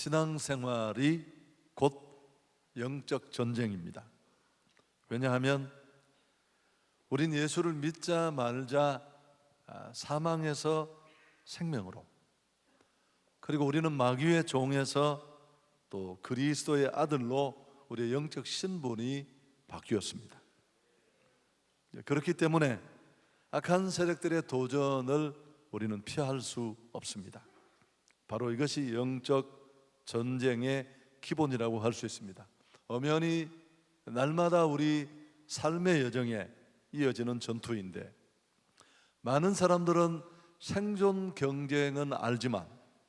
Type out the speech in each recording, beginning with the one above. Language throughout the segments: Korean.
신앙생활이 곧 영적 전쟁입니다. 왜냐하면 우린 예수를 믿자 말자 사망에서 생명으로, 그리고 우리는 마귀의 종에서 또 그리스도의 아들로 우리의 영적 신분이 바뀌었습니다. 그렇기 때문에 악한 세력들의 도전을 우리는 피할 수 없습니다. 바로 이것이 영적 전쟁의 기본이라고 할 수 있습니다. 엄연히 날마다 우리 삶의 여정에 이어지는 전투인데, 많은 사람들은 생존 경쟁은 알지만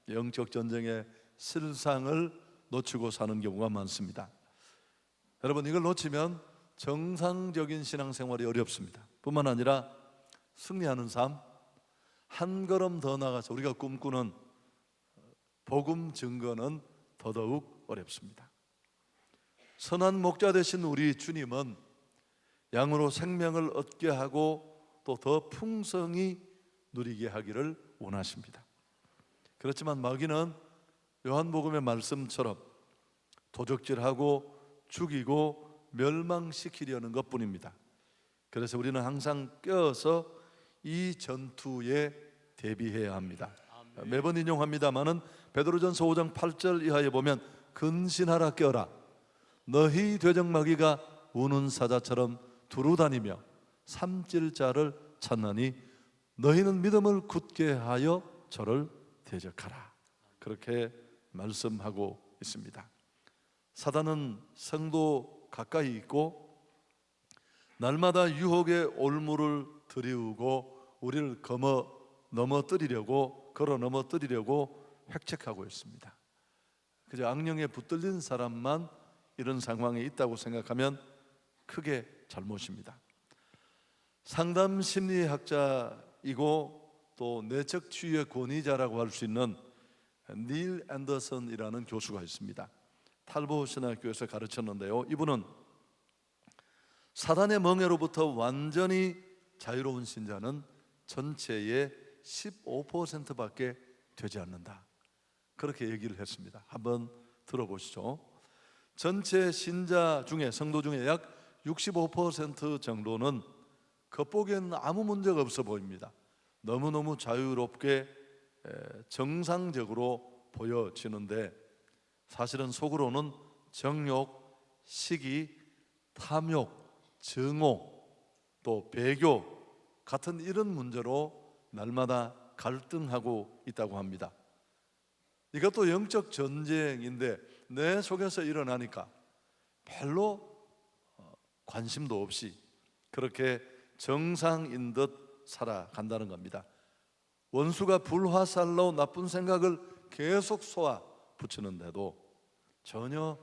영적 전쟁의 실상을 놓치고 사는 경우가 많습니다. 여러분, 이걸 놓치면 정상적인 신앙생활이 어렵습니다. 뿐만 아니라 승리하는 삶, 한 걸음 더 나가서 우리가 꿈꾸는 복음 증거는 더더욱 어렵습니다. 선한 목자 되신 우리 주님은 양으로 생명을 얻게 하고 또 더 풍성히 누리게 하기를 원하십니다. 그렇지만 마귀는 요한복음의 말씀처럼 도적질하고 죽이고 멸망시키려는 것뿐입니다. 그래서 우리는 항상 껴서 이 전투에 대비해야 합니다. 매번 인용합니다마는 베드로전서 5장 8절 이하에 보면 근신하라 껴라, 너희 되정마귀가 우는 사자처럼 두루다니며 삼킬 자를 찾나니 너희는 믿음을 굳게 하여 저를 대적하라. 그렇게 말씀하고 있습니다. 사단은 성도 가까이 있고 날마다 유혹의 올무를 들이우고 우리를 걸어 넘어뜨리려고 획책하고 있습니다. 그저 악령에 붙들린 사람만 이런 상황에 있다고 생각하면 크게 잘못입니다. 상담 심리학자이고 또 내적 치유의 권위자라고 할 수 있는 닐 앤더슨이라는 교수가 있습니다. 탈보 신학교에서 가르쳤는데요, 이분은 사단의 멍에로부터 완전히 자유로운 신자는 전체의 15%밖에 되지 않는다, 그렇게 얘기를 했습니다. 한번 들어보시죠. 전체 신자 중에, 성도 중에 약 65% 정도는 겉보기에는 아무 문제가 없어 보입니다. 너무너무 자유롭게 정상적으로 보여지는데 사실은 속으로는 정욕, 시기, 탐욕, 증오, 또 배교 같은 이런 문제로 날마다 갈등하고 있다고 합니다. 이것도 영적 전쟁인데 내 속에서 일어나니까 별로 관심도 없이 그렇게 정상인 듯 살아간다는 겁니다. 원수가 불화살로 나쁜 생각을 계속 쏘아 붙이는데도 전혀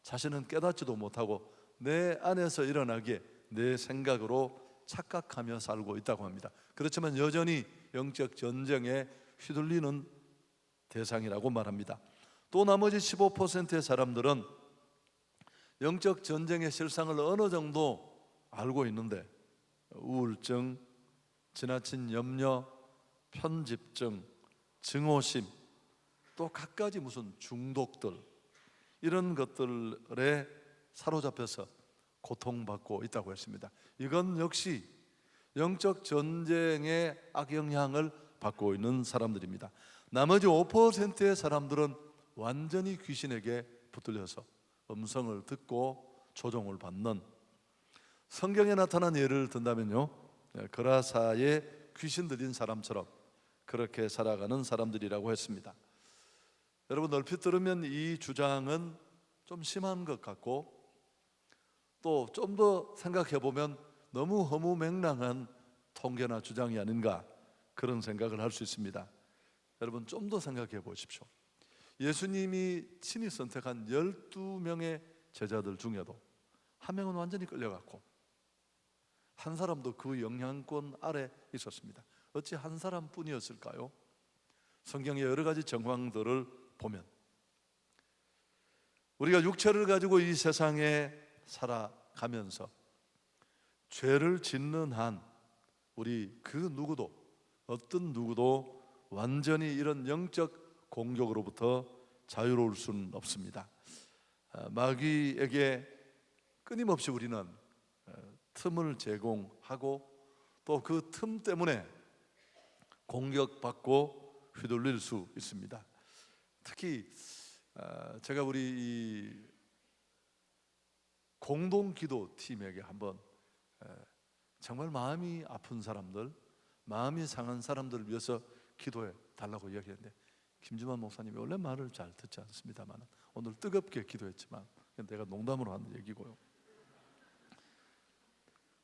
자신은 깨닫지도 못하고 내 안에서 일어나기에 내 생각으로 착각하며 살고 있다고 합니다. 그렇지만 여전히 영적 전쟁에 휘둘리는 대상이라고 말합니다. 또 나머지 15%의 사람들은 영적 전쟁의 실상을 어느 정도 알고 있는데 우울증, 지나친 염려, 편집증, 증오심, 또 갖가지 무슨 중독들, 이런 것들에 사로잡혀서 고통받고 있다고 했습니다. 이건 역시 영적 전쟁의 악영향을 받고 있는 사람들입니다. 나머지 5%의 사람들은 완전히 귀신에게 붙들려서 음성을 듣고 조종을 받는, 성경에 나타난 예를 든다면요, 그라사의 귀신 들린 사람처럼 그렇게 살아가는 사람들이라고 했습니다. 여러분, 얼핏 들으면 이 주장은 좀 심한 것 같고 또 좀 더 생각해 보면 너무 허무맹랑한 통계나 주장이 아닌가, 그런 생각을 할 수 있습니다. 여러분, 좀 더 생각해 보십시오. 예수님이 친히 선택한 12명의 제자들 중에도 한 명은 완전히 끌려갔고 한 사람도 그 영향권 아래 있었습니다. 어찌 한 사람뿐이었을까요? 성경의 여러 가지 정황들을 보면 우리가 육체를 가지고 이 세상에 살아가면서 죄를 짓는 한 우리 그 누구도, 어떤 누구도 완전히 이런 영적 공격으로부터 자유로울 수는 없습니다. 마귀에게 끊임없이 우리는 틈을 제공하고 또 그 틈 때문에 공격받고 휘둘릴 수 있습니다. 특히 제가 우리 이 공동기도 팀에게 한번 정말 마음이 아픈 사람들, 마음이 상한 사람들을 위해서 기도해 달라고 이야기했는데 김주만 목사님이 원래 말을 잘 듣지 않습니다만 오늘 뜨겁게 기도했지만 내가 농담으로 하는 얘기고요.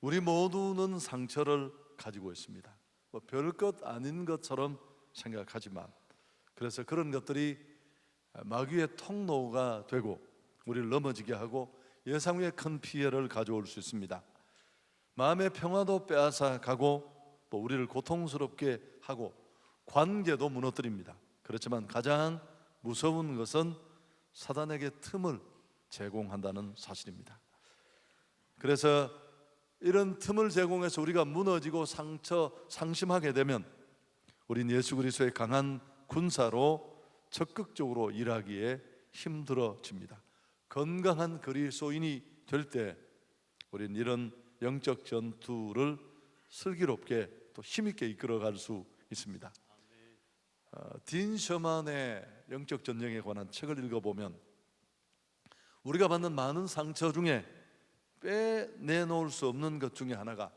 우리 모두는 상처를 가지고 있습니다. 뭐 별것 아닌 것처럼 생각하지만 그래서 그런 것들이 마귀의 통로가 되고 우리를 넘어지게 하고 예상 외의 큰 피해를 가져올 수 있습니다. 마음의 평화도 빼앗아 가고 또 우리를 고통스럽게 하고 관계도 무너뜨립니다. 그렇지만 가장 무서운 것은 사단에게 틈을 제공한다는 사실입니다. 그래서 이런 틈을 제공해서 우리가 무너지고 상심하게 되면 우린 예수 그리스도의 강한 군사로 적극적으로 일하기에 힘들어집니다. 건강한 그리스도인이 될 때 우린 이런 영적 전투를 슬기롭게 또 힘있게 이끌어갈 수 있습니다. 딘 셔만의 영적 전쟁에 관한 책을 읽어보면 우리가 받는 많은 상처 중에 빼내놓을 수 없는 것 중에 하나가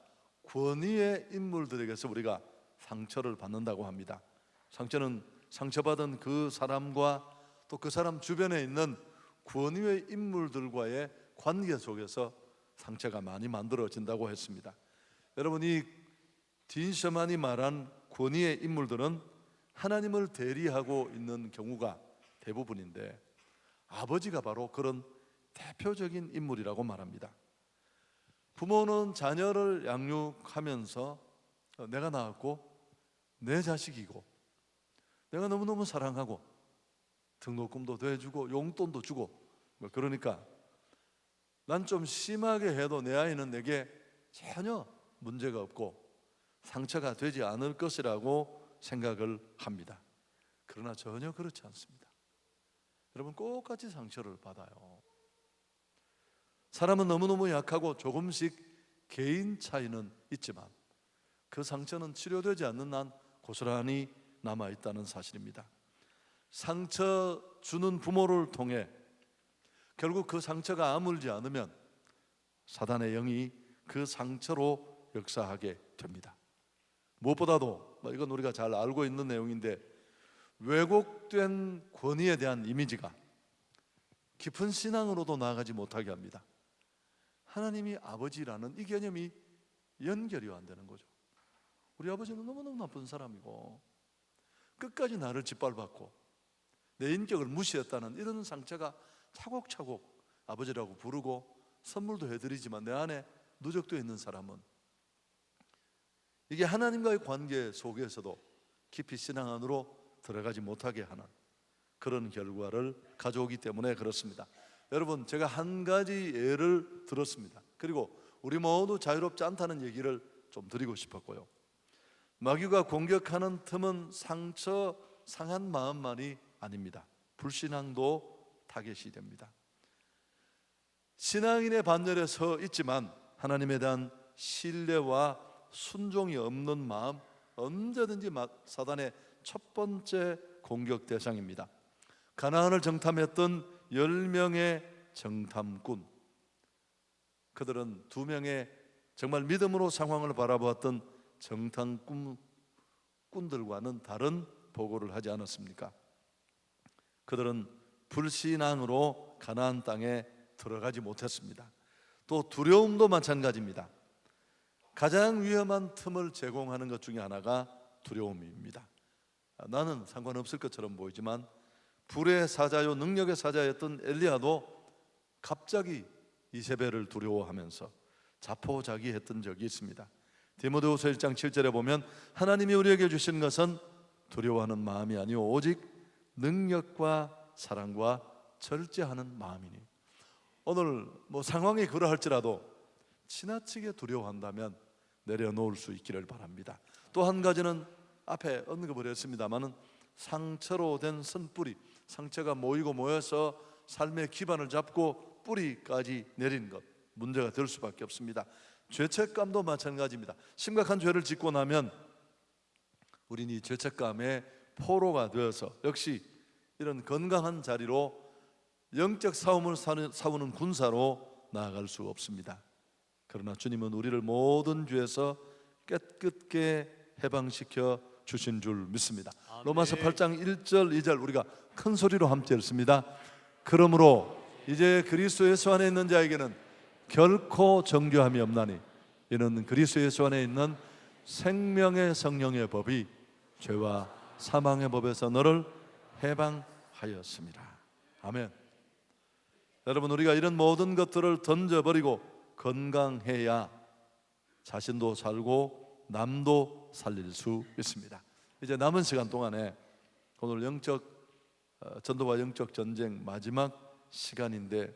권위의 인물들에게서 우리가 상처를 받는다고 합니다. 상처는 상처받은 그 사람과 또 그 사람 주변에 있는 권위의 인물들과의 관계 속에서 상처가 많이 만들어진다고 했습니다. 여러분, 이 딘 셔만이 말한 권위의 인물들은 하나님을 대리하고 있는 경우가 대부분인데 아버지가 바로 그런 대표적인 인물이라고 말합니다. 부모는 자녀를 양육하면서 내가 낳았고 내 자식이고 내가 너무너무 사랑하고 등록금도 대주고 용돈도 주고 그러니까 난 좀 심하게 해도 내 아이는 내게 전혀 문제가 없고 상처가 되지 않을 것이라고 생각을 합니다. 그러나 전혀 그렇지 않습니다. 여러분, 똑같이 상처를 받아요. 사람은 너무너무 약하고 조금씩 개인 차이는 있지만 그 상처는 치료되지 않는 한 고스란히 남아있다는 사실입니다. 상처 주는 부모를 통해 결국 그 상처가 아물지 않으면 사단의 영이 그 상처로 역사하게 됩니다. 무엇보다도 이건 우리가 잘 알고 있는 내용인데 왜곡된 권위에 대한 이미지가 깊은 신앙으로도 나아가지 못하게 합니다. 하나님이 아버지라는 이 개념이 연결이 안 되는 거죠. 우리 아버지는 너무너무 나쁜 사람이고 끝까지 나를 짓밟았고 내 인격을 무시했다는 이런 상처가 차곡차곡 아버지라고 부르고 선물도 해드리지만 내 안에 누적되어 있는 사람은 이게 하나님과의 관계 속에서도 깊이 신앙 안으로 들어가지 못하게 하는 그런 결과를 가져오기 때문에 그렇습니다. 여러분, 제가 한 가지 예를 들었습니다. 그리고 우리 모두 자유롭지 않다는 얘기를 좀 드리고 싶었고요. 마귀가 공격하는 틈은 상처 상한 마음만이 아닙니다. 불신앙도 타겟이 됩니다. 신앙인의 반열에 서 있지만 하나님에 대한 신뢰와 순종이 없는 마음, 언제든지 사단의 첫 번째 공격 대상입니다. 가나안을 정탐했던 10명의 정탐꾼, 그들은 2명의 정말 믿음으로 상황을 바라보았던 정탐꾼들과는 다른 보고를 하지 않았습니까? 그들은 불신앙으로 가나안 땅에 들어가지 못했습니다. 또 두려움도 마찬가지입니다. 가장 위험한 틈을 제공하는 것 중에 하나가 두려움입니다. 나는 상관없을 것처럼 보이지만 불의 사자요 능력의 사자였던 엘리야도 갑자기 이세벨을 두려워하면서 자포자기했던 적이 있습니다. 디모데후서 1장 7절에 보면 하나님이 우리에게 주신 것은 두려워하는 마음이 아니오 오직 능력과 사랑과 절제하는 마음이니. 오늘 상황이 그러할지라도 지나치게 두려워한다면 내려놓을 수 있기를 바랍니다. 또 한 가지는 앞에 언급을 했습니다마는 상처로 된 쓴뿌리, 상처가 모이고 모여서 삶의 기반을 잡고 뿌리까지 내리는 것, 문제가 될 수밖에 없습니다. 죄책감도 마찬가지입니다. 심각한 죄를 짓고 나면 우리는 이 죄책감의 포로가 되어서 역시 이런 건강한 자리로 영적 싸움을 싸우는 군사로 나아갈 수 없습니다. 그러나 주님은 우리를 모든 죄에서 깨끗게 해방시켜 주신 줄 믿습니다. 아멘. 로마서 8장 1절 2절 우리가 큰 소리로 함께 읽습니다. 그러므로 이제 그리스도 예수 안에 있는 자에게는 결코 정죄함이 없나니 이는 그리스도 예수 안에 있는 생명의 성령의 법이 죄와 사망의 법에서 너를 해방하였습니다. 아멘. 여러분, 우리가 이런 모든 것들을 던져버리고 건강해야 자신도 살고 남도 살릴 수 있습니다. 이제 남은 시간 동안에 오늘 전도와 영적 전쟁 마지막 시간인데,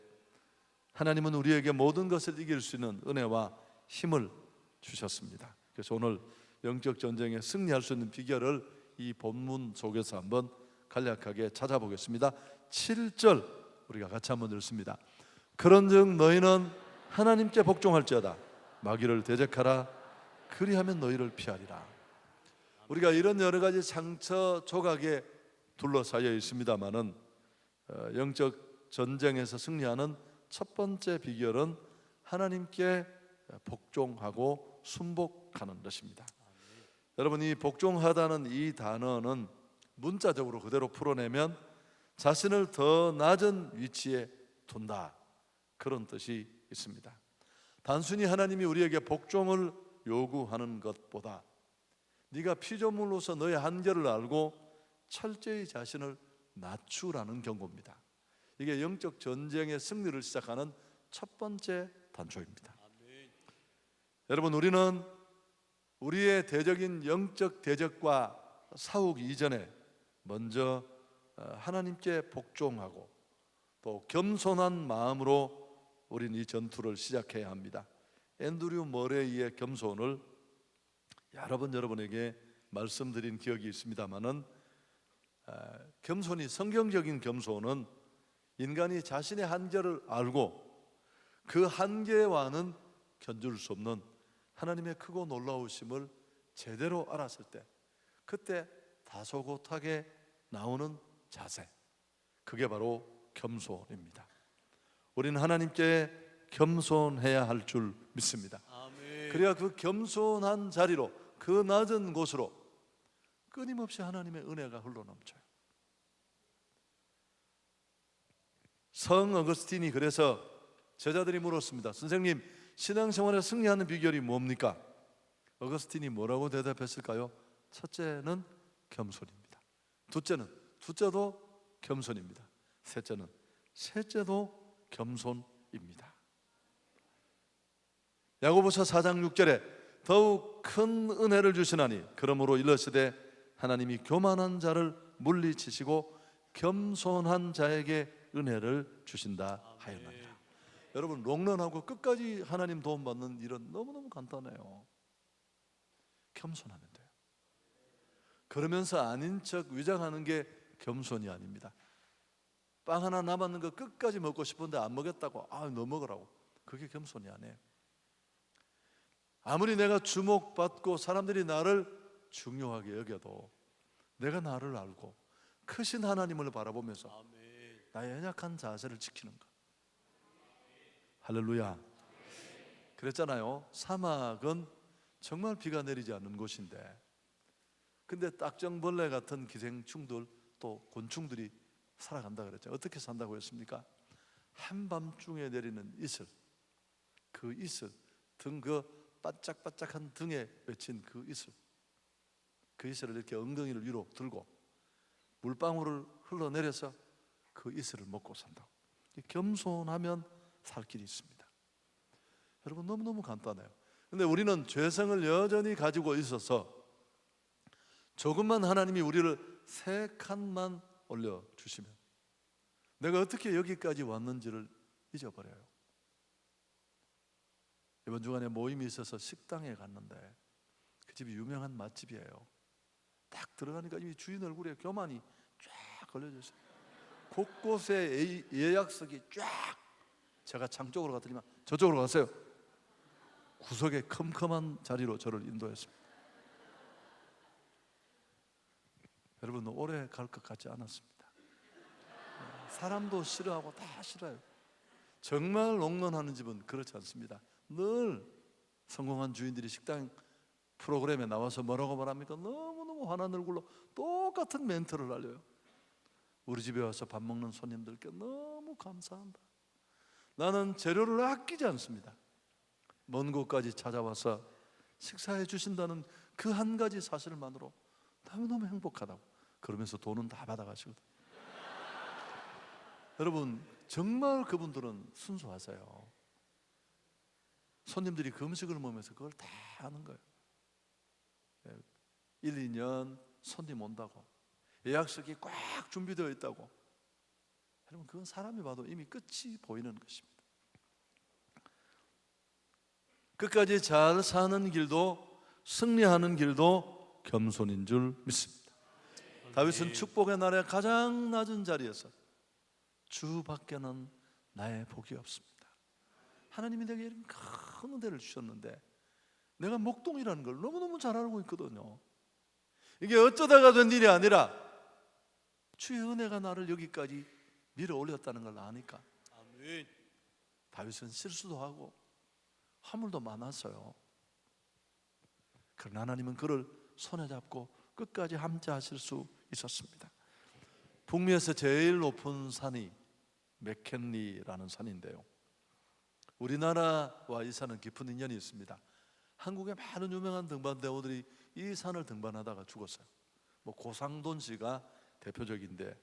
하나님은 우리에게 모든 것을 이길 수 있는 은혜와 힘을 주셨습니다. 그래서 오늘 영적 전쟁에 승리할 수 있는 비결을 이 본문 속에서 한번 간략하게 찾아보겠습니다. 7절 우리가 같이 한번 읽습니다. 그런즉 너희는 하나님께 복종할지어다. 마귀를 대적하라. 그리하면 너희를 피하리라. 우리가 이런 여러 가지 상처 조각에 둘러싸여 있습니다마는 영적 전쟁에서 승리하는 첫 번째 비결은 하나님께 복종하고 순복하는 것입니다. 여러분, 이 복종하다는 이 단어는 문자적으로 그대로 풀어내면 자신을 더 낮은 위치에 둔다, 그런 뜻이 있습니다. 단순히 하나님이 우리에게 복종을 요구하는 것보다 네가 피조물로서 너의 한계를 알고 철저히 자신을 낮추라는 경고입니다. 이게 영적 전쟁의 승리를 시작하는 첫 번째 단초입니다. 여러분, 우리는 우리의 대적인 영적 대적과 싸우기 이전에 먼저 하나님께 복종하고 또 겸손한 마음으로 우리는 이 전투를 시작해야 합니다. 앤드류 머레이의 겸손을 여러 번 여러분에게 말씀드린 기억이 있습니다마는 겸손이, 성경적인 겸손은 인간이 자신의 한계를 알고 그 한계와는 견줄 수 없는 하나님의 크고 놀라우심을 제대로 알았을 때, 그때 다소곳하게 나오는 자세, 그게 바로 겸손입니다. 우리는 하나님께 겸손해야 할 줄 믿습니다. 아멘. 그래야 그 겸손한 자리로, 그 낮은 곳으로 끊임없이 하나님의 은혜가 흘러넘쳐요. 성 어거스틴이 그래서 제자들이 물었습니다. 선생님, 신앙생활에 승리하는 비결이 뭡니까? 어거스틴이 뭐라고 대답했을까요? 첫째는 겸손입니다. 둘째도 겸손입니다. 셋째도 겸손입니다. 야고보서 4장 6절에 더욱 큰 은혜를 주시나니 그러므로 일러시되 하나님이 교만한 자를 물리치시고 겸손한 자에게 은혜를 주신다 하였느니라. 여러분, 롱런하고 끝까지 하나님 도움 받는 일은 너무너무 간단해요. 겸손하면 돼요. 그러면서 아닌 척 위장하는 게 겸손이 아닙니다. 빵 하나 남았는 거 끝까지 먹고 싶은데 안 먹였다고 너 먹으라고, 그게 겸손이 아니에요. 아무리 내가 주목받고 사람들이 나를 중요하게 여겨도 내가 나를 알고 크신 하나님을 바라보면서 나의 연약한 자세를 지키는 것. 할렐루야. 그랬잖아요. 사막은 정말 비가 내리지 않는 곳인데, 근데 딱정벌레 같은 기생충들 또 곤충들이 살아간다 그랬죠. 어떻게 산다고 했습니까? 한밤중에 내리는 이슬, 그 이슬, 그 바짝바짝한 등에 맺힌 그 이슬을 이렇게 엉덩이를 위로 들고 물방울을 흘러내려서 그 이슬을 먹고 산다고. 겸손하면 살 길이 있습니다. 여러분, 너무너무 간단해요. 근데 우리는 죄성을 여전히 가지고 있어서 조금만 하나님이 우리를 3칸만 올려주시면 내가 어떻게 여기까지 왔는지를 잊어버려요. 이번 주간에 모임이 있어서 식당에 갔는데 그 집이 유명한 맛집이에요. 딱 들어가니까 이 주인 얼굴에 교만이 쫙 걸려져 있어요. 곳곳에 예약석이 쫙. 제가 창 쪽으로 갔더니만 저쪽으로 가세요. 구석에 컴컴한 자리로 저를 인도했습니다. 여러분, 오래 갈 것 같지 않았습니다. 사람도 싫어하고 다 싫어요. 정말 롱런하는 집은 그렇지 않습니다. 늘 성공한 주인들이 식당 프로그램에 나와서 뭐라고 말합니까? 너무너무 환한 얼굴로 똑같은 멘트를 날려요. 우리 집에 와서 밥 먹는 손님들께 너무 감사한다. 나는 재료를 아끼지 않습니다. 먼 곳까지 찾아와서 식사해 주신다는 그 한 가지 사실만으로 너무너무 행복하다고. 그러면서 돈은 다 받아가시거든요. 여러분, 정말 그분들은 순수하세요. 손님들이 그 음식을 먹으면서 그걸 다 하는 거예요. 1, 2년 손님 온다고, 예약석이 꽉 준비되어 있다고. 여러분, 그건 사람이 봐도 이미 끝이 보이는 것입니다. 끝까지 잘 사는 길도, 승리하는 길도 겸손인 줄 믿습니다. 다윗은 축복의 날에 가장 낮은 자리에서 주밖에는 나의 복이 없습니다. 하나님이 내게 이런 큰 은혜를 주셨는데 내가 목동이라는 걸 너무너무 잘 알고 있거든요. 이게 어쩌다가 된 일이 아니라 주의 은혜가 나를 여기까지 밀어 올렸다는 걸 아니까. 아멘. 다윗은 실수도 하고 화물도 많았어요. 그러나 하나님은 그를 손에 잡고 끝까지 함께하실 수 있었습니다. 북미에서 제일 높은 산이 맥켄리라는 산인데요, 우리나라와 이 산은 깊은 인연이 있습니다. 한국의 많은 유명한 등반 대원들이 이 산을 등반하다가 죽었어요. 뭐 고상돈 씨가 대표적인데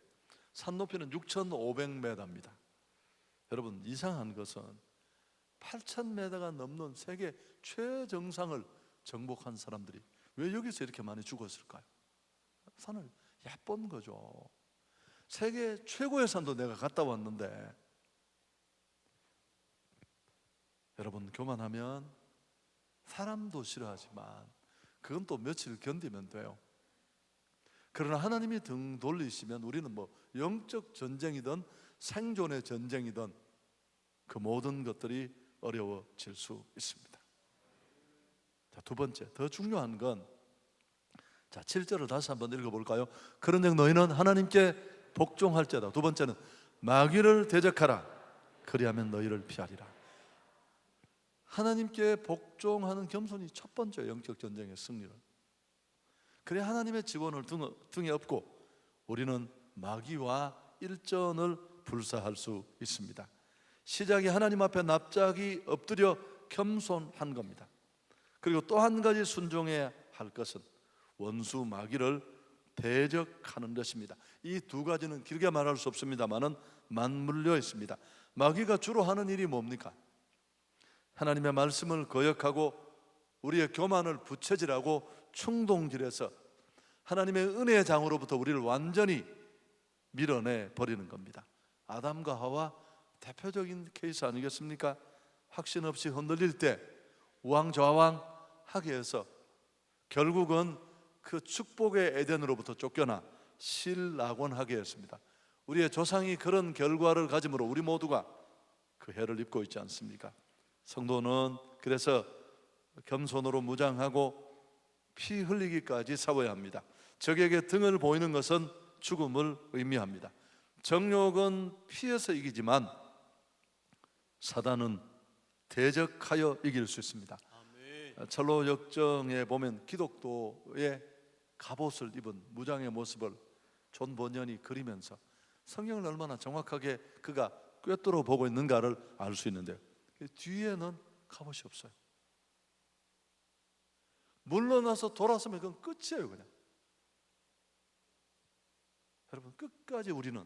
산 높이는 6,500m입니다. 여러분, 이상한 것은 8,000m가 넘는 세계 최정상을 정복한 사람들이 왜 여기서 이렇게 많이 죽었을까요? 산을 얕본 거죠. 세계 최고의 산도 내가 갔다 왔는데, 여러분, 교만하면 사람도 싫어하지만 그건 또 며칠 견디면 돼요. 그러나 하나님이 등 돌리시면 우리는 뭐 영적 전쟁이든 생존의 전쟁이든 그 모든 것들이 어려워질 수 있습니다. 자, 두 번째, 더 중요한 건, 자, 7절을 다시 한번 읽어볼까요? 그런즉 너희는 하나님께 복종할지어다. 두 번째는 마귀를 대적하라. 그리하면 너희를 피하리라. 하나님께 복종하는 겸손이 첫 번째 영적 전쟁의 승리를. 그래 하나님의 지원을 등에 업고 우리는 마귀와 일전을 불사할 수 있습니다. 시작이 하나님 앞에 납작이 엎드려 겸손한 겁니다. 그리고 또 한 가지 순종해야 할 것은 원수 마귀를 대적하는 것입니다. 이 두 가지는 길게 말할 수 없습니다만은 맞물려 있습니다. 마귀가 주로 하는 일이 뭡니까? 하나님의 말씀을 거역하고 우리의 교만을 부채질하고 충동질해서 하나님의 은혜의 장으로부터 우리를 완전히 밀어내 버리는 겁니다. 아담과 하와 대표적인 케이스 아니겠습니까? 확신 없이 흔들릴 때 우왕좌왕하게 해서 결국은 그 축복의 에덴으로부터 쫓겨나 실낙원하게 했습니다. 우리의 조상이 그런 결과를 가짐으로 우리 모두가 그 해를 입고 있지 않습니까? 성도는 그래서 겸손으로 무장하고 피 흘리기까지 싸워야 합니다. 적에게 등을 보이는 것은 죽음을 의미합니다. 정욕은 피해서 이기지만 사단은 대적하여 이길 수 있습니다. 철로 역정에 보면 기독도의 갑옷을 입은 무장의 모습을 존 번연이 그리면서 성경을 얼마나 정확하게 그가 꿰뚫어 보고 있는가를 알 수 있는데요, 뒤에는 갑옷이 없어요. 물러나서 돌아서면 그건 끝이에요. 그냥 여러분, 끝까지 우리는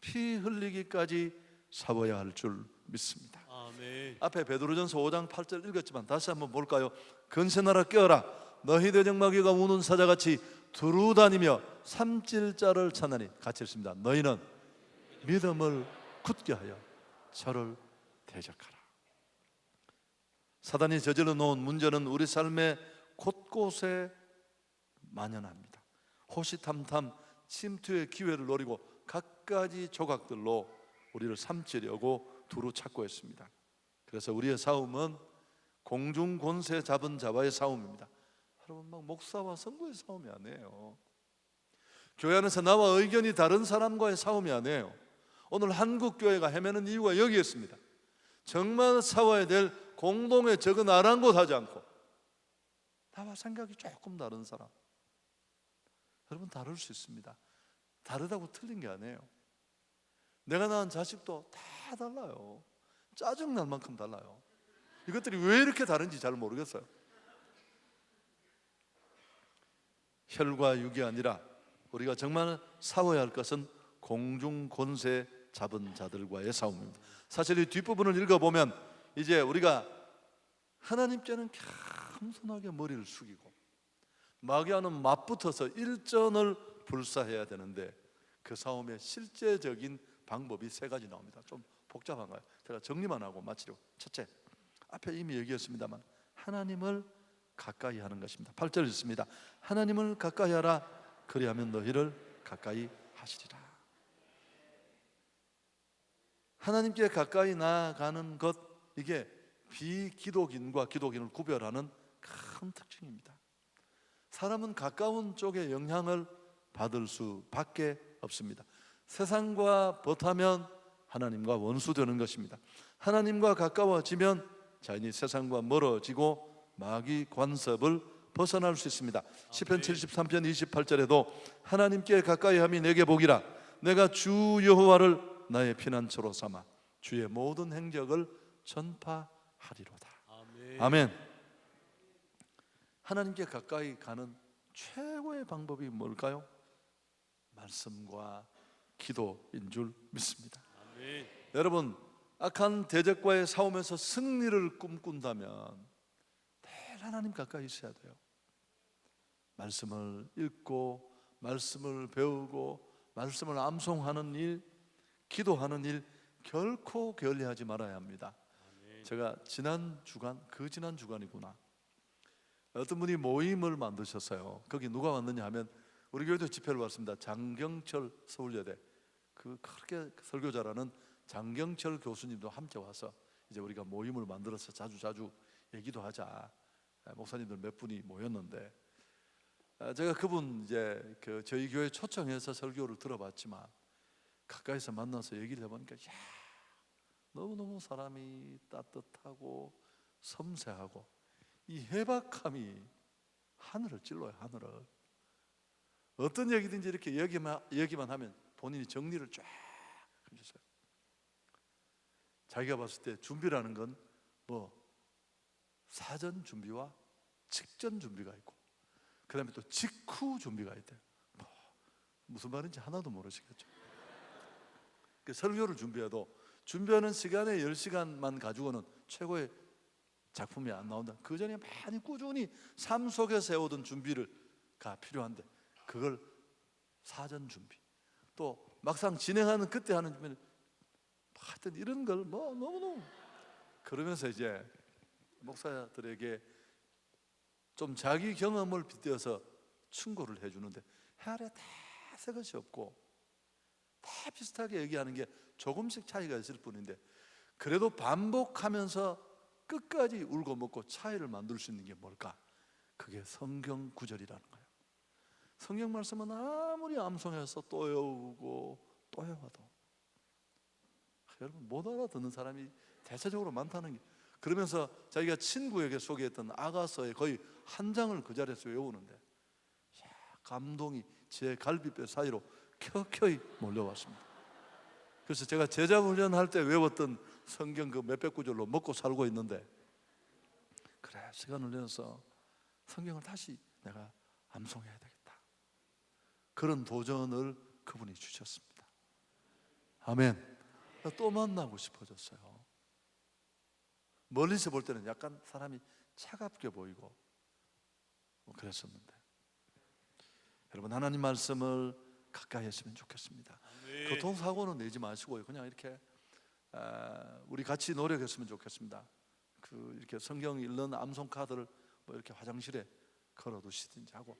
피 흘리기까지 싸워야 할 줄 믿습니다. 아멘. 앞에 베드로전서 5장 8절 읽었지만 다시 한번 볼까요? 건세나라 깨어라, 너희 대적마귀가 우는 사자같이 두루다니며 삼칠자를 찾나니. 같이 읽습니다. 너희는 믿음을 굳게 하여 저를 대적하라. 사단이 저질러 놓은 문제는 우리 삶의 곳곳에 만연합니다. 호시탐탐 침투의 기회를 노리고 갖가지 조각들로 우리를 삼키려고 두루 찾고 있습니다. 그래서 우리의 싸움은 공중 권세 잡은 자와의 싸움입니다. 여러분, 막 목사와 성도의 싸움이 아니에요. 교회 안에서 나와 의견이 다른 사람과의 싸움이 아니에요. 오늘 한국 교회가 헤매는 이유가 여기에 있습니다. 정말 싸워야 될 공동의 적은 아랑곳하지 않고 나와 생각이 조금 다른 사람. 여러분, 다를 수 있습니다. 다르다고 틀린 게 아니에요. 내가 낳은 자식도 다 달라요. 짜증날 만큼 달라요. 이것들이 왜 이렇게 다른지 잘 모르겠어요. 혈과 육이 아니라 우리가 정말 싸워야 할 것은 공중 권세 잡은 자들과의 싸움입니다. 사실 이 뒷부분을 읽어보면 이제 우리가 하나님께는 겸손하게 머리를 숙이고 마귀와는 맞붙어서 일전을 불사해야 되는데 그 싸움의 실제적인 방법이 세 가지 나옵니다. 좀 복잡한가요? 제가 정리만 하고 마치려고. 첫째, 앞에 이미 얘기했습니다만 하나님을 가까이 하는 것입니다. 8절 읽습니다. 하나님을 가까이 하라. 그리하면 너희를 가까이 하시리라. 하나님께 가까이 나아가는 것, 이게 비기독인과 기독인을 구별하는 큰 특징입니다. 사람은 가까운 쪽에 영향을 받을 수밖에 없습니다. 세상과 벗하면 하나님과 원수되는 것입니다. 하나님과 가까워지면 자연히 세상과 멀어지고 마귀 관습을 벗어날 수 있습니다. 시편 73편 28절에도 하나님께 가까이함이 내게 복이라. 내가 주 여호와를 나의 피난처로 삼아 주의 모든 행적을 전파하리로다. 아멘. 하나님께 가까이 가는 최고의 방법이 뭘까요? 말씀과 기도인 줄 믿습니다. 아멘. 여러분, 악한 대적과의 싸움에서 승리를 꿈꾼다면 늘 하나님 가까이 있어야 돼요. 말씀을 읽고 말씀을 배우고 말씀을 암송하는 일, 기도하는 일 결코 게을리하지 말아야 합니다. 아멘. 제가 지난 주간이구나, 어떤 분이 모임을 만드셨어요. 거기 누가 왔느냐 하면 우리 교회도 집회를 왔습니다. 장경철 서울여대 그렇게 설교 잘하는 장경철 교수님도 함께 와서 이제 우리가 모임을 만들어서 자주 얘기도 하자. 목사님들 몇 분이 모였는데 제가 그분 이제 저희 교회 초청해서 설교를 들어봤지만 가까이서 만나서 얘기를 해보니까 너무너무 사람이 따뜻하고 섬세하고 이 해박함이 하늘을 찔러요. 하늘을. 어떤 얘기든지 이렇게 얘기만 하면 본인이 정리를 쫙 해주세요. 자기가 봤을 때 준비라는 건 사전 준비와 직전 준비가 있고 그 다음에 또 직후 준비가 있대요. 무슨 말인지 하나도 모르시겠죠. 그 설교를 준비하는 시간에 10시간만 가지고는 최고의 작품이 안 나온다. 그 전에 많이 꾸준히 삶 속에서 해오던 준비가 필요한데 그걸 사전 준비, 또 막상 진행하는 그때 하는 준비는 하여튼 이런 걸 너무너무 그러면서 이제 목사들에게 좀 자기 경험을 빗대어서 충고를 해주는데 헤아려 다 새 것이 없고 다 비슷하게 얘기하는 게 조금씩 차이가 있을 뿐인데 그래도 반복하면서 끝까지 울고 먹고 차이를 만들 수 있는 게 뭘까? 그게 성경 구절이라는 거예요. 성경 말씀은 아무리 암송해서 또 외우고 또 외워도 여러분 못 알아듣는 사람이 대체적으로 많다는 게, 그러면서 자기가 친구에게 소개했던 아가서의 거의 한 장을 그 자리에서 외우는데 감동이 제 갈비뼈 사이로 켜켜이 몰려왔습니다. 그래서 제가 제자 훈련할 때 외웠던 성경 그 몇백 구절로 먹고 살고 있는데 그래, 시간을 내서 성경을 다시 내가 암송해야 되겠다. 그런 도전을 그분이 주셨습니다. 아멘. 또 만나고 싶어졌어요. 멀리서 볼 때는 약간 사람이 차갑게 보이고 그랬었는데 여러분, 하나님 말씀을 가까이 했으면 좋겠습니다. 교통사고는 내지 마시고요, 그냥 이렇게 우리 같이 노력했으면 좋겠습니다. 이렇게 성경 읽는 암송 카드를 이렇게 화장실에 걸어두시든지 하고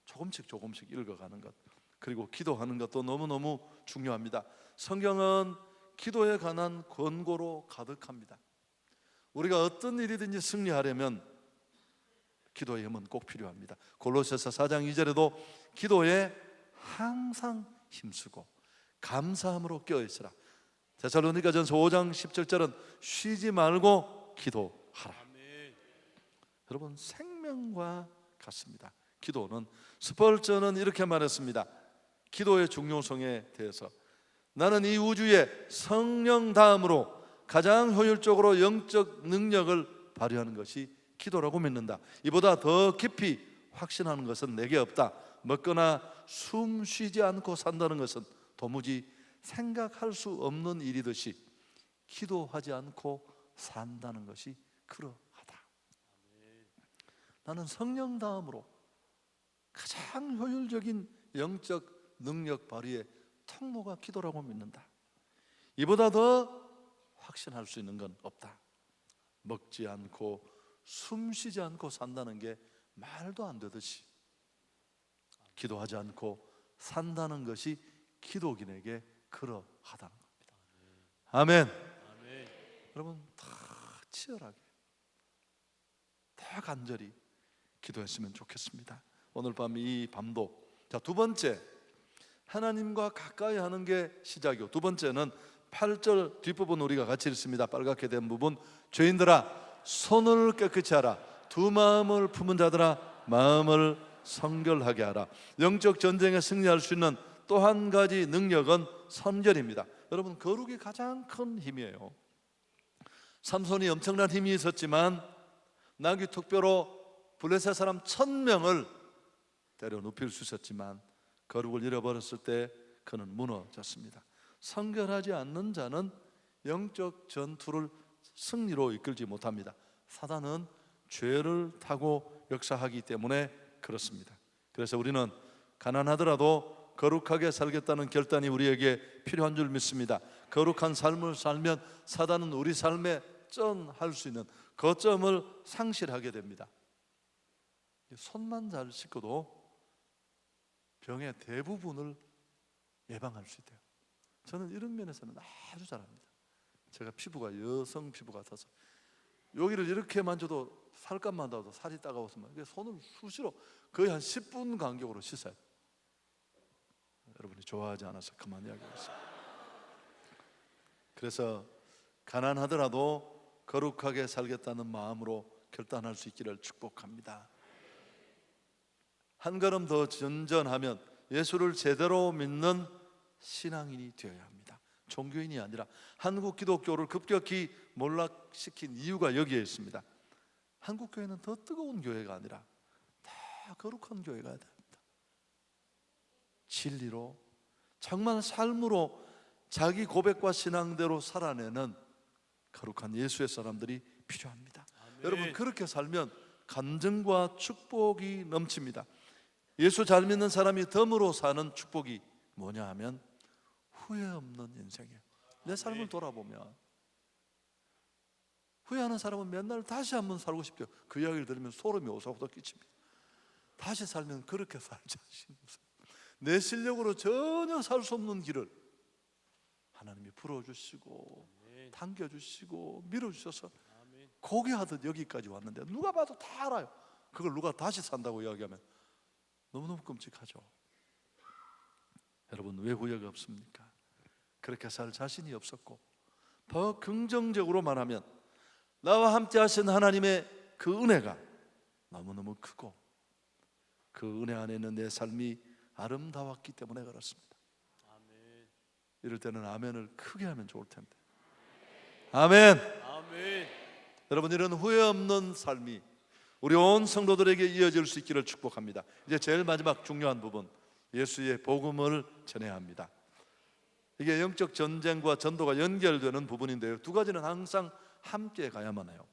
조금씩 읽어가는 것, 그리고 기도하는 것도 너무너무 중요합니다. 성경은 기도에 관한 권고로 가득합니다. 우리가 어떤 일이든지 승리하려면 기도의 힘은 꼭 필요합니다. 골로새서 4장 2절에도 기도에 항상 힘쓰고 감사함으로 껴있으라. 데살로니가전서 5장 17절은 쉬지 말고 기도하라. 여러분, 생명과 같습니다. 기도는, 스펄전은 이렇게 말했습니다. 기도의 중요성에 대해서, 나는 이 우주에 성령 다음으로 가장 효율적으로 영적 능력을 발휘하는 것이 기도라고 믿는다. 이보다 더 깊이 확신하는 것은 내게 없다. 먹거나 숨 쉬지 않고 산다는 것은 도무지 생각할 수 없는 일이듯이 기도하지 않고 산다는 것이 그러하다. 나는 성령 다음으로 가장 효율적인 영적 능력 발휘의 통로가 기도라고 믿는다. 이보다 더 확신할 수 있는 건 없다. 먹지 않고 숨 쉬지 않고 산다는 게 말도 안 되듯이 기도하지 않고 산다는 것이 기독인에게 그러하다는 겁니다. 아멘. 아멘. 여러분, 다 치열하게, 다 간절히 기도했으면 좋겠습니다. 오늘 밤, 이 밤도. 자, 두 번째, 하나님과 가까이 하는 게 시작이고, 두 번째는 8절 뒷부분 우리가 같이 읽습니다. 빨갛게 된 부분. 죄인들아 손을 깨끗이 하라. 두 마음을 품은 자들아 마음을 성결하게 하라. 영적 전쟁에 승리할 수 있는 또 한 가지 능력은 선결입니다. 여러분, 거룩이 가장 큰 힘이에요. 삼손이 엄청난 힘이 있었지만 나귀 툭뼈로 블레셋 사람 1000명을 때려 눕힐 수 있었지만 거룩을 잃어버렸을 때 그는 무너졌습니다. 성결하지 않는 자는 영적 전투를 승리로 이끌지 못합니다. 사단은 죄를 타고 역사하기 때문에 그렇습니다. 그래서 우리는 가난하더라도 거룩하게 살겠다는 결단이 우리에게 필요한 줄 믿습니다. 거룩한 삶을 살면 사단은 우리 삶에 쩐할 수 있는 거점을 상실하게 됩니다. 손만 잘 씻고도 병의 대부분을 예방할 수 있대요. 저는 이런 면에서는 아주 잘합니다. 제가 피부가 여성 피부 같아서 여기를 이렇게 만져도 살감만 닿아도 살이 따가워서 손을 수시로 거의 한 10분 간격으로 씻어요. 여러분이 좋아하지 않아서 그만 이야기하겠습니다. 그래서 가난하더라도 거룩하게 살겠다는 마음으로 결단할 수 있기를 축복합니다. 한 걸음 더 전전하면 예수를 제대로 믿는 신앙인이 되어야 합니다. 종교인이 아니라. 한국 기독교를 급격히 몰락시킨 이유가 여기에 있습니다. 한국 교회는 더 뜨거운 교회가 아니라 다 거룩한 교회가 됩니다. 진리로, 정말 삶으로 자기 고백과 신앙대로 살아내는 거룩한 예수의 사람들이 필요합니다. 아멘. 여러분, 그렇게 살면 간증과 축복이 넘칩니다. 예수 잘 믿는 사람이 덤으로 사는 축복이 뭐냐 하면 후회 없는 인생이에요. 내 삶을 돌아보면 후회하는 사람은 맨날 다시 한번 살고 싶죠. 그 이야기를 들으면 소름이 오사오사 끼칩니다. 다시 살면 그렇게 살자. 내 실력으로 전혀 살 수 없는 길을 하나님이 풀어주시고 당겨주시고 밀어주셔서 고개하듯 여기까지 왔는데 누가 봐도 다 알아요. 그걸 누가 다시 산다고 이야기하면 너무너무 끔찍하죠. 여러분, 왜 후회가 없습니까? 그렇게 살 자신이 없었고, 더 긍정적으로 말하면 나와 함께 하신 하나님의 그 은혜가 너무너무 크고 그 은혜 안에 있는 내 삶이 아름다웠기 때문에 그렇습니다. 아멘. 이럴 때는 아멘을 크게 하면 좋을 텐데. 아멘. 아멘. 여러분, 이런 후회 없는 삶이 우리 온 성도들에게 이어질 수 있기를 축복합니다. 이제 제일 마지막 중요한 부분, 예수의 복음을 전해야 합니다. 이게 영적 전쟁과 전도가 연결되는 부분인데요, 두 가지는 항상 함께 가야만 해요.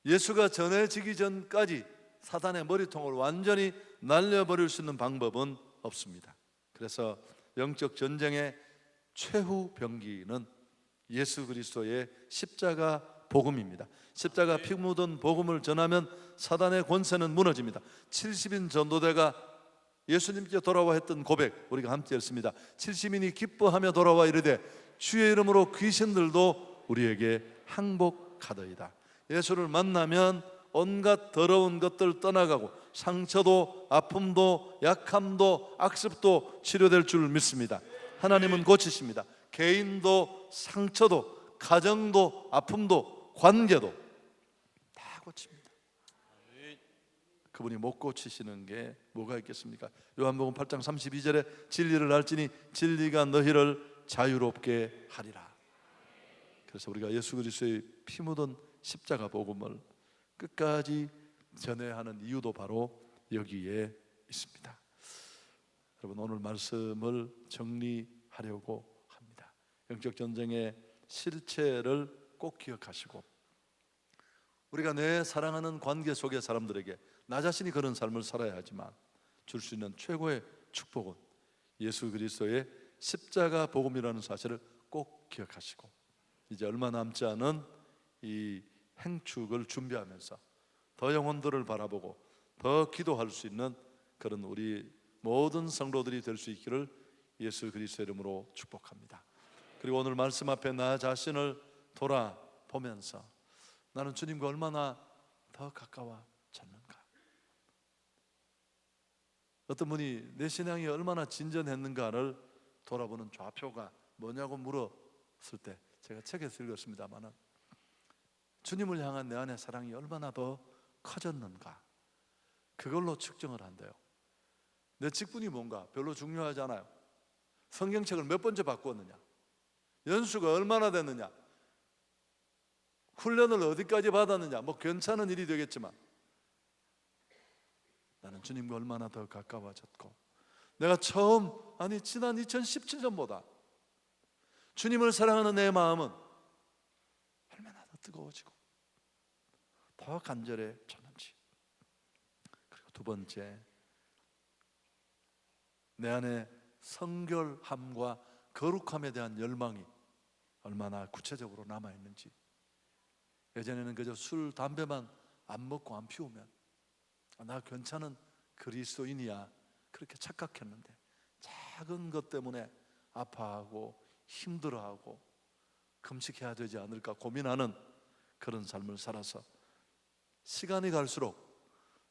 예수가 전해지기 전까지 사단의 머리통을 완전히 날려버릴 수 있는 방법은 없습니다. 그래서 영적 전쟁의 최후 병기는 예수 그리스도의 십자가 복음입니다. 십자가 피 묻은 복음을 전하면 사단의 권세는 무너집니다. 70인 전도대가 예수님께 돌아와 했던 고백 우리가 함께 했습니다. 70인이 기뻐하며 돌아와 이르되 주의 이름으로 귀신들도 우리에게 항복하더이다. 예수를 만나면 온갖 더러운 것들 떠나가고 상처도 아픔도 약함도 악습도 치료될 줄 믿습니다. 하나님은 고치십니다. 개인도 상처도 가정도 아픔도 관계도 다 고칩니다. 그분이 못 고치시는 게 뭐가 있겠습니까? 요한복음 8장 32절에 진리를 알지니 진리가 너희를 자유롭게 하리라. 그래서 우리가 예수 그리스도의 피 묻은 십자가 복음을 끝까지 전해야 하는 이유도 바로 여기에 있습니다. 여러분, 오늘 말씀을 정리하려고 합니다. 영적 전쟁의 실체를 꼭 기억하시고, 우리가 내 사랑하는 관계 속의 사람들에게 나 자신이 그런 삶을 살아야 하지만 줄 수 있는 최고의 축복은 예수 그리스도의 십자가 복음이라는 사실을 꼭 기억하시고, 이제 얼마 남지 않은 이 행축을 준비하면서 더 영혼들을 바라보고 더 기도할 수 있는 그런 우리 모든 성도들이 될 수 있기를 예수 그리스도 이름으로 축복합니다. 그리고 오늘 말씀 앞에 나 자신을 돌아보면서 나는 주님과 얼마나 더 가까워졌는가, 어떤 분이 내 신앙이 얼마나 진전했는가를 돌아보는 좌표가 뭐냐고 물었을 때 제가 책에서 읽었습니다마는 주님을 향한 내 안의 사랑이 얼마나 더 커졌는가, 그걸로 측정을 한대요. 내 직분이 뭔가 별로 중요하지 않아요. 성경책을 몇 번째 바꾸었느냐, 연수가 얼마나 됐느냐, 훈련을 어디까지 받았느냐, 뭐 괜찮은 일이 되겠지만 나는 주님과 얼마나 더 가까워졌고, 내가 처음, 지난 2017년보다 주님을 사랑하는 내 마음은 얼마나 더 뜨거워지고 더 간절해졌는지. 그리고 두 번째, 내 안에 성결함과 거룩함에 대한 열망이 얼마나 구체적으로 남아있는지. 예전에는 그저 술, 담배만 안 먹고 안 피우면 나 괜찮은 그리스도인이야 그렇게 착각했는데, 작은 것 때문에 아파하고 힘들어하고 금식해야 되지 않을까 고민하는 그런 삶을 살아서 시간이 갈수록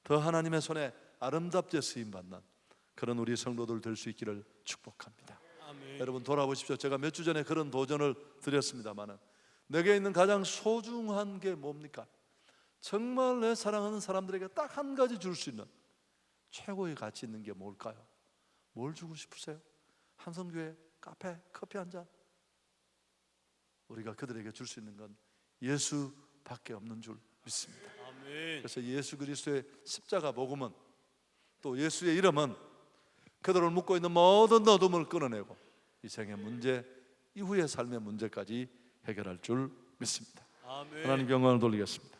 더 하나님의 손에 아름답게 쓰임받는 그런 우리 성도들 될 수 있기를 축복합니다. 아멘. 여러분 돌아보십시오. 제가 몇 주 전에 그런 도전을 드렸습니다마는 내게 있는 가장 소중한 게 뭡니까? 정말 내 사랑하는 사람들에게 딱 한 가지 줄 수 있는 최고의 가치 있는 게 뭘까요? 뭘 주고 싶으세요? 한성교회 카페 커피 한 잔? 우리가 그들에게 줄 수 있는 건 예수밖에 없는 줄 믿습니다. 아멘. 그래서 예수 그리스도의 십자가 복음은, 또 예수의 이름은 그들을 묶고 있는 모든 어둠을 끊어내고 이 생의 문제, 이후의 삶의 문제까지 해결할 줄 믿습니다. 아멘. 하나님 영광을 돌리겠습니다.